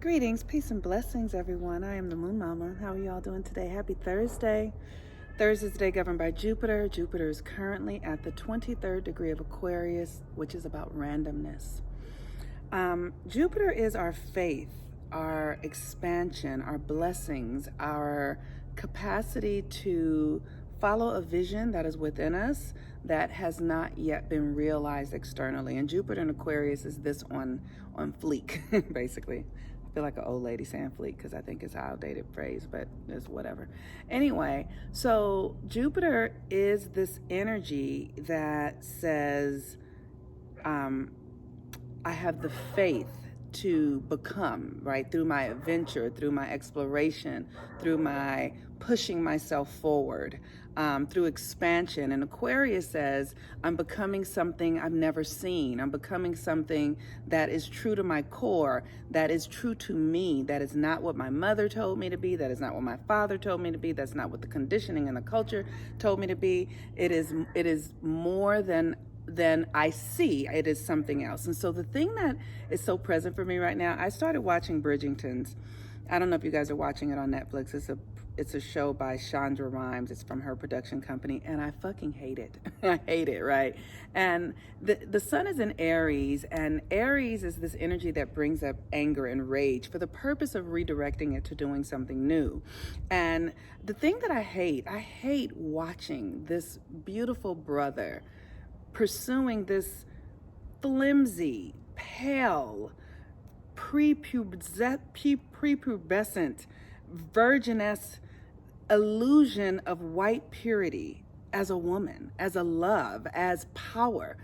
Greetings, peace, and blessings, everyone. I am the Moon Mama. How are y'all doing today? Happy Thursday. Thursday's the day governed by Jupiter. Jupiter is currently at the 23rd degree of Aquarius, which is about randomness. Jupiter is our faith, our expansion, our blessings, our capacity to follow a vision that is within us that has not yet been realized externally. And Jupiter in Aquarius is this on fleek, basically. I feel like an old lady saying fleek because I think it's an outdated phrase, but it's whatever. Anyway, so Jupiter is this energy that says, I have the faith to become, right? Through my adventure, through my exploration, through my pushing myself forward, through expansion. And Aquarius says, I'm becoming something I've never seen. I'm becoming something that is true to my core, that is true to me, that is not what my mother told me to be, that is not what my father told me to be, that's not what the conditioning and the culture told me to be. It is more than I see. It is something else. And so the thing that is so present for me right now, I started watching Bridgerton's. I don't know if you guys are watching it on Netflix. It's a show by Shonda Rhimes. It's from her production company, and I fucking hate it. I hate it, right? And the sun is in Aries, and Aries is this energy that brings up anger and rage for the purpose of redirecting it to doing something new. And the thing that I hate watching this beautiful brother pursuing this flimsy, pale, prepubescent, virginess illusion of white purity as a woman, as a love, as power.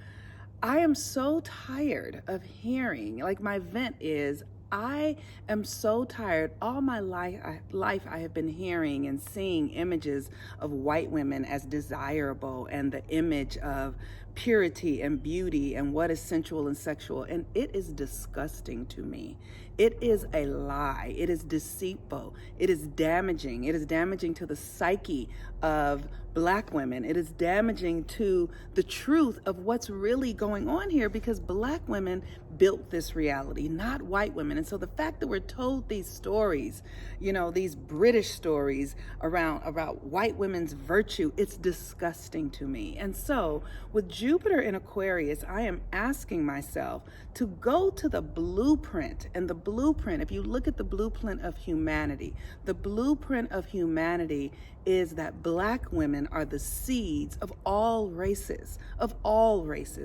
I am so tired of hearing, like my vent is, I am so tired. All my life I have been hearing and seeing images of white women as desirable and the image of purity and beauty and what is sensual and sexual. And it is disgusting to me. It is a lie. It is deceitful. It is damaging. It is damaging to the psyche of Black women. It is damaging to the truth of what's really going on here, because Black women built this reality, not white women. And so the fact that we're told these stories, these British stories about white women's virtue, it's disgusting to me. And so with Jupiter in Aquarius, I am asking myself to go to the blueprint. And the blueprint, if you look at the blueprint of humanity, the blueprint of humanity is that Black women are the seeds of all races,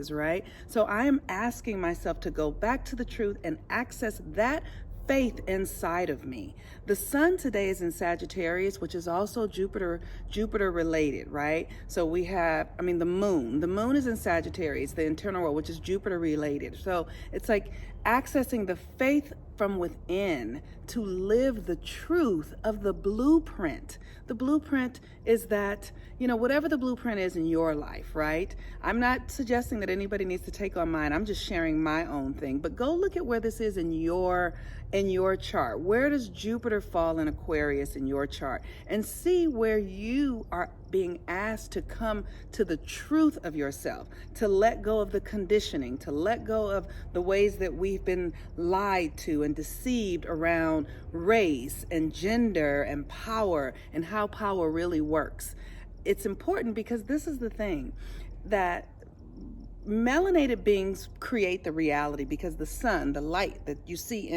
right? So I am asking myself to go back to the truth and access that faith inside of me. The sun today is in Sagittarius, which is also Jupiter related, right? So we have, the moon is in Sagittarius, the internal world, which is Jupiter related. So it's like accessing the faith from within to live the truth of the blueprint. The blueprint is that, whatever the blueprint is in your life, right? I'm not suggesting that anybody needs to take on mine. I'm just sharing my own thing. But go look at where this is in your chart. Where does Jupiter fall in Aquarius in your chart? And see where you are being asked to come to the truth of yourself, to let go of the conditioning, to let go of the ways that we've been lied to and deceived around race and gender and power and how power really works. It's important because this is the thing, that melanated beings create the reality, because the sun, the light that you see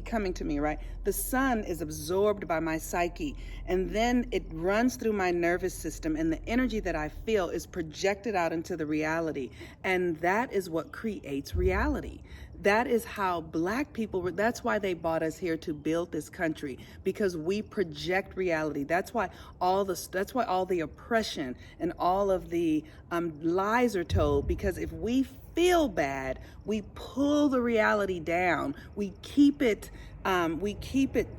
coming to me, right? The sun is absorbed by my psyche, and then it runs through my nervous system, and the energy that I feel is projected out into the reality. And that is what creates reality. That is how Black people were. That's why they brought us here to build this country, because we project reality. That's why all the oppression and all of the lies are told, because if we feel bad, we pull the reality down. We keep it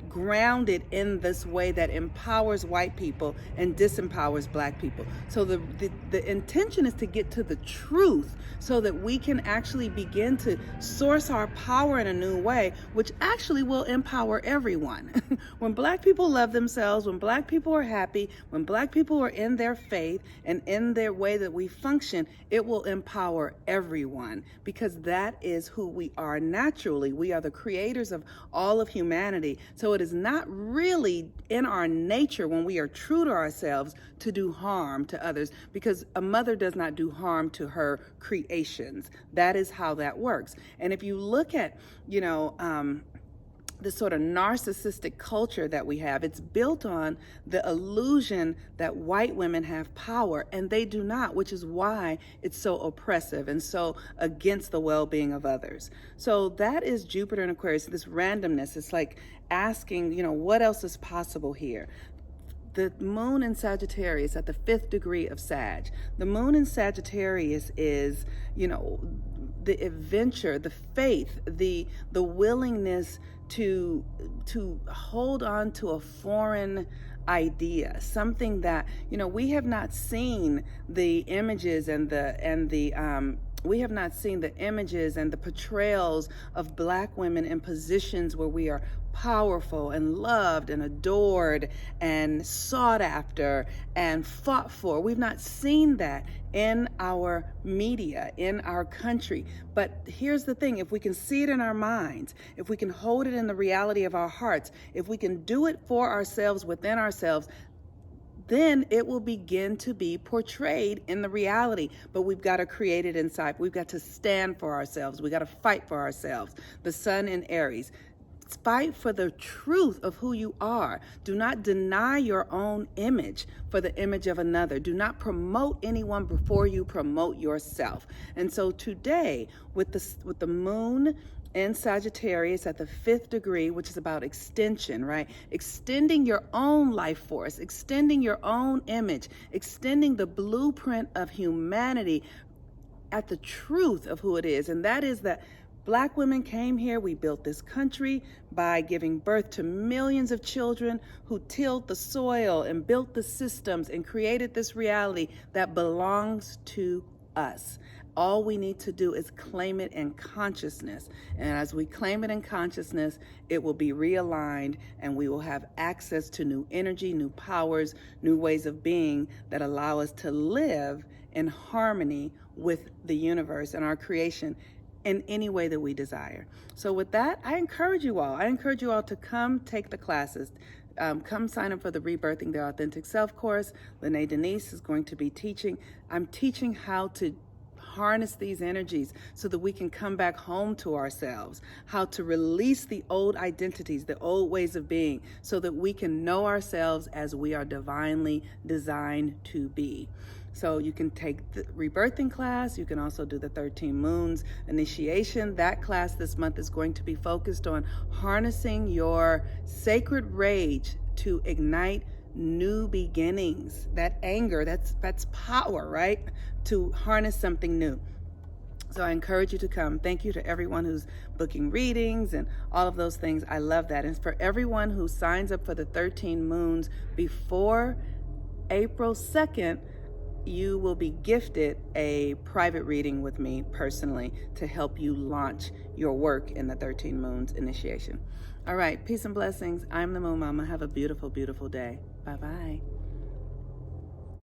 grounded in this way that empowers white people and disempowers Black people. So the intention is to get to the truth so that we can actually begin to source our power in a new way, which actually will empower everyone. When Black people love themselves, when Black people are happy, when Black people are in their faith and in their way that we function, it will empower everyone, because that is who we are naturally. We are the creators of all all of humanity. So it is not really in our nature, when we are true to ourselves, to do harm to others, because a mother does not do harm to her creations. That is how that works. And if you look at, this sort of narcissistic culture that we have, it's built on the illusion that white women have power, and they do not, which is why it's so oppressive and so against the well-being of others. So that is Jupiter in Aquarius, this randomness. It's like asking, what else is possible here? The moon in Sagittarius at the 5th degree of Sag. The moon in Sagittarius is, the adventure, the faith, the willingness to hold on to a foreign idea, something that, we have not seen the images and we have not seen the images and the portrayals of Black women in positions where we are powerful and loved and adored and sought after and fought for. We've not seen that in our media, in our country. But here's the thing, if we can see it in our minds, if we can hold it in the reality of our hearts, if we can do it for ourselves, within ourselves, then it will begin to be portrayed in the reality. But we've got to create it inside. We've got to stand for ourselves. We've got to fight for ourselves. The sun in Aries. Fight for the truth of who you are. Do not deny your own image for the image of another. Do not promote anyone before you promote yourself. And so today, with the moon in Sagittarius at the 5th degree, which is about extension, right? Extending your own life force, extending your own image, extending the blueprint of humanity at the truth of who it is. And that is that Black women came here, we built this country by giving birth to millions of children who tilled the soil and built the systems and created this reality that belongs to us. All we need to do is claim it in consciousness. And as we claim it in consciousness, it will be realigned and we will have access to new energy, new powers, new ways of being that allow us to live in harmony with the universe and our creation in any way that we desire. So with that, I encourage you all to come take the classes. Come sign up for the Rebirthing the Authentic Self course. Lene Denise is going to be teaching. I'm teaching how to harness these energies so that we can come back home to ourselves, how to release the old identities, the old ways of being, so that we can know ourselves as we are divinely designed to be. So you can take the rebirthing class. You can also do the 13 moons initiation. That class this month is going to be focused on harnessing your sacred rage to ignite new beginnings. That anger, that's power, right? To harness something new. So I encourage you to come. Thank you to everyone who's booking readings and all of those things. I love that. And for everyone who signs up for the 13 moons before April 2nd, you will be gifted a private reading with me personally to help you launch your work in the 13 Moons initiation. All right, peace and blessings. I'm the Moon Mama. Have a beautiful, beautiful day. Bye-bye.